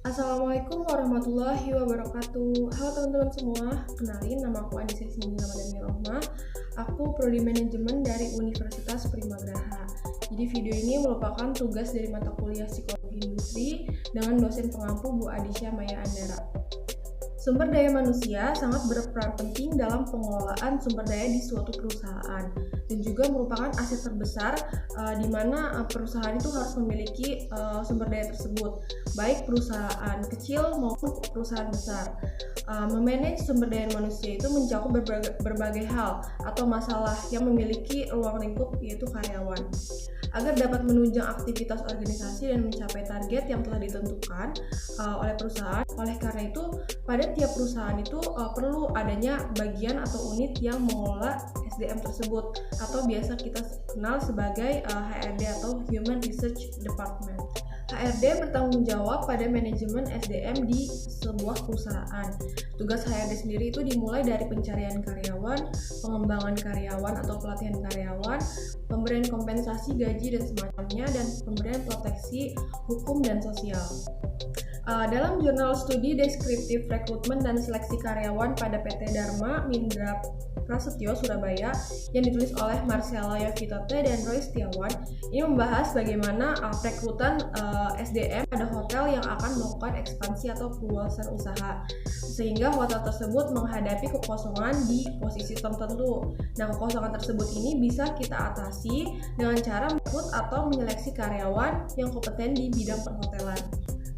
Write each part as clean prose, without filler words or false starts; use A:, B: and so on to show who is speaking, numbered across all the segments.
A: Assalamualaikum warahmatullahi wabarakatuh. Halo teman-teman semua, kenalin nama aku Anissa Cindy Ramadhani Rohma. Aku Prodi Manajemen dari Universitas Primagraha. Jadi video ini merupakan tugas dari mata kuliah Psikologi Industri dengan dosen pengampu Bu Adisha Maya Andara. Sumber daya manusia sangat berperan penting dalam pengelolaan sumber daya di suatu perusahaan dan juga merupakan aset terbesar di mana perusahaan itu harus memiliki sumber daya tersebut, baik perusahaan kecil maupun perusahaan besar. Memanage sumber daya manusia itu mencakup berbagai hal atau masalah yang memiliki ruang lingkup, yaitu karyawan. Agar dapat menunjang aktivitas organisasi dan mencapai target yang telah ditentukan oleh perusahaan. Oleh karena itu, pada tiap perusahaan itu perlu adanya bagian atau unit yang mengelola SDM tersebut, atau biasa kita kenal sebagai HRD atau Human Research Department. HRD bertanggung jawab pada manajemen SDM di sebuah perusahaan. Tugas HRD sendiri itu dimulai dari pencarian karyawan, pengembangan karyawan atau pelatihan karyawan, pemberian kompensasi gaji dan semacamnya, dan pemberian proteksi hukum dan sosial. Dalam jurnal studi deskriptif rekrutmen dan seleksi karyawan pada PT Dharma Mindra Prasetyo Surabaya yang ditulis oleh Marcella Yovitote dan Roy Setiawan, ini membahas bagaimana perekrutan SDM pada hotel yang akan melakukan ekspansi atau perluasan usaha, sehingga hotel tersebut menghadapi kekosongan di posisi tertentu. Nah, kekosongan tersebut ini bisa kita atasi dengan cara merekrut atau menyeleksi karyawan yang kompeten di bidang perhotelan.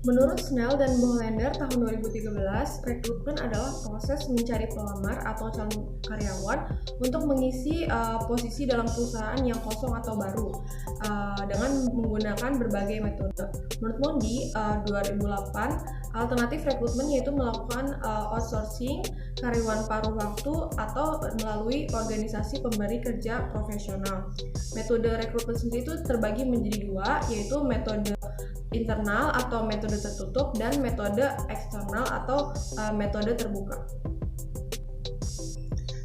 A: Menurut Snell dan Bohlander tahun 2013, rekrutmen adalah proses mencari pelamar atau calon karyawan untuk mengisi posisi dalam perusahaan yang kosong atau baru dengan menggunakan berbagai metode. Menurut Mondi 2008, alternatif rekrutmen yaitu melakukan outsourcing karyawan paruh waktu atau melalui organisasi pemberi kerja profesional. Metode rekrutmen sendiri itu terbagi menjadi dua, yaitu metode internal atau metode tertutup dan metode eksternal atau metode terbuka.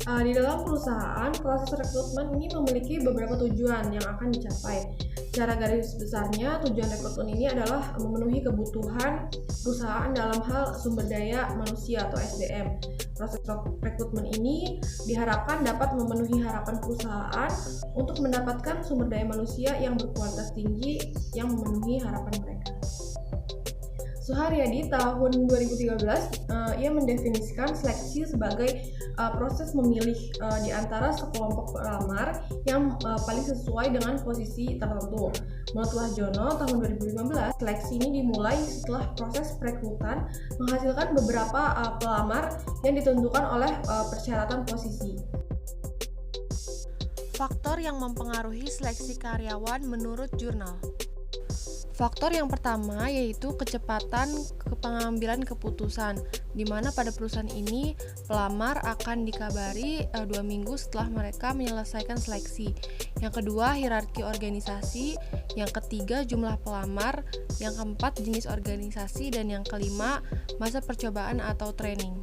A: Di dalam perusahaan, proses rekrutmen ini memiliki beberapa tujuan yang akan dicapai. Secara garis besarnya, tujuan rekrutmen ini adalah memenuhi kebutuhan perusahaan dalam hal sumber daya manusia atau SDM. Proses rekrutmen ini diharapkan dapat memenuhi harapan perusahaan untuk mendapatkan sumber daya manusia yang berkualitas tinggi yang memenuhi harapan mereka. Suharyadi tahun 2013 ia mendefinisikan seleksi sebagai proses memilih di antara sekelompok pelamar yang paling sesuai dengan posisi tertentu. Menurut Wahjono tahun 2015, seleksi ini dimulai setelah proses perekrutan menghasilkan beberapa pelamar yang ditentukan oleh persyaratan posisi.
B: Faktor yang mempengaruhi seleksi karyawan menurut jurnal. Faktor yang pertama yaitu kecepatan pengambilan keputusan, di mana pada perusahaan ini pelamar akan dikabari 2 minggu setelah mereka menyelesaikan seleksi. Yang kedua, hierarki organisasi. Yang ketiga, jumlah pelamar. Yang keempat, jenis organisasi. Dan yang kelima, masa percobaan atau training.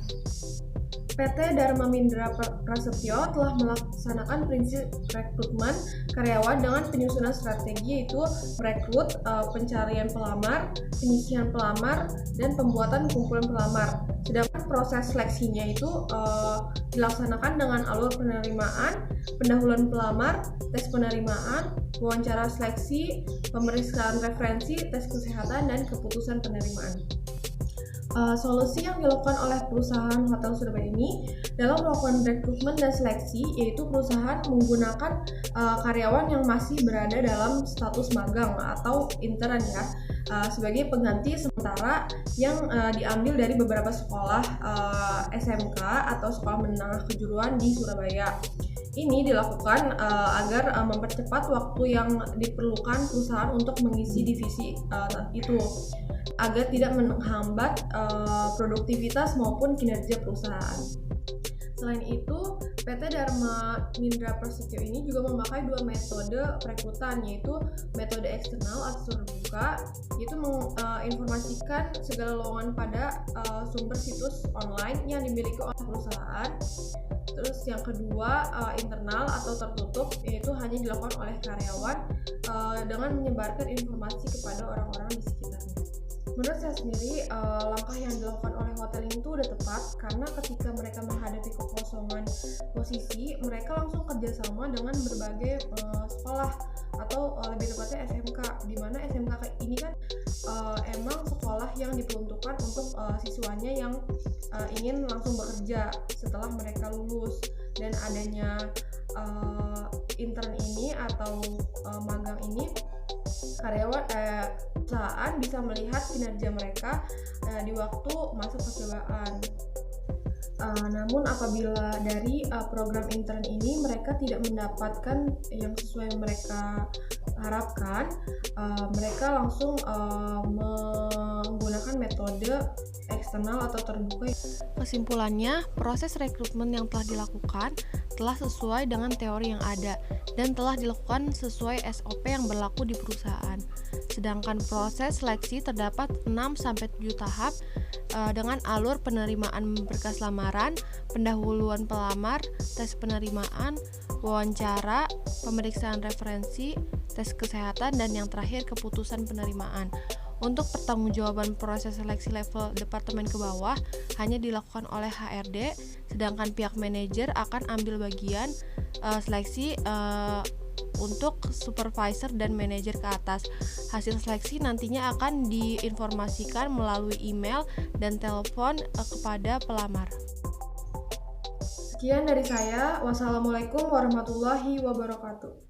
A: PT Dharma Mindra Prasetyo telah melaksanakan prinsip rekrutmen karyawan dengan penyusunan strategi, yaitu merekrut, pencarian pelamar, penyisihan pelamar, dan pembuatan kumpulan pelamar. Sedangkan proses seleksinya itu dilaksanakan dengan alur penerimaan, pendahuluan pelamar, tes penerimaan, wawancara seleksi, pemeriksaan referensi, tes kesehatan, dan keputusan penerimaan. Solusi yang dilakukan oleh perusahaan Hotel Surabaya ini dalam melakukan rekrutmen dan seleksi, yaitu perusahaan menggunakan karyawan yang masih berada dalam status magang atau intern sebagai pengganti sementara yang diambil dari beberapa sekolah SMK atau sekolah menengah kejuruan di Surabaya. Ini dilakukan agar mempercepat waktu yang diperlukan perusahaan untuk mengisi divisi itu, agar tidak menghambat produktivitas maupun kinerja perusahaan. Selain itu, PT Dharma Mindra Prasetyo ini juga memakai dua metode perekrutan, yaitu metode eksternal atau terbuka, yaitu menginformasikan segala lowongan pada sumber situs online yang dimiliki oleh perusahaan. Terus yang kedua, internal atau tertutup, yaitu hanya dilakukan oleh karyawan dengan menyebarkan informasi kepada orang-orang di sekitarnya. Menurut saya sendiri, langkah yang dilakukan oleh hotel ini tuh udah tepat karena ketika mereka menghadapi kekosongan posisi, mereka langsung kerjasama dengan berbagai sekolah atau lebih tepatnya SMK, di mana SMK ini kan emang sekolah yang diperuntukkan untuk siswanya yang ingin langsung bekerja setelah mereka lulus. Dan adanya intern ini atau magang ini, karyawan perusahaan bisa melihat kinerja mereka di waktu masa percobaan. Namun apabila dari program intern ini mereka tidak mendapatkan yang sesuai yang mereka harapkan, mereka langsung menggunakan metode eksternal atau terbuka.
B: Kesimpulannya, proses rekrutmen yang telah dilakukan telah sesuai dengan teori yang ada dan telah dilakukan sesuai SOP yang berlaku di perusahaan. Sedangkan proses seleksi terdapat 6-7 tahap dengan alur penerimaan berkas lamaran, pendahuluan pelamar, tes penerimaan, wawancara, pemeriksaan referensi, tes kesehatan, dan yang terakhir keputusan penerimaan. Untuk pertanggungjawaban proses seleksi level departemen ke bawah hanya dilakukan oleh HRD, sedangkan pihak manajer akan ambil bagian seleksi untuk supervisor dan manajer ke atas. Hasil seleksi nantinya akan diinformasikan melalui email dan telepon kepada pelamar.
A: Sekian dari saya. Wassalamualaikum warahmatullahi wabarakatuh.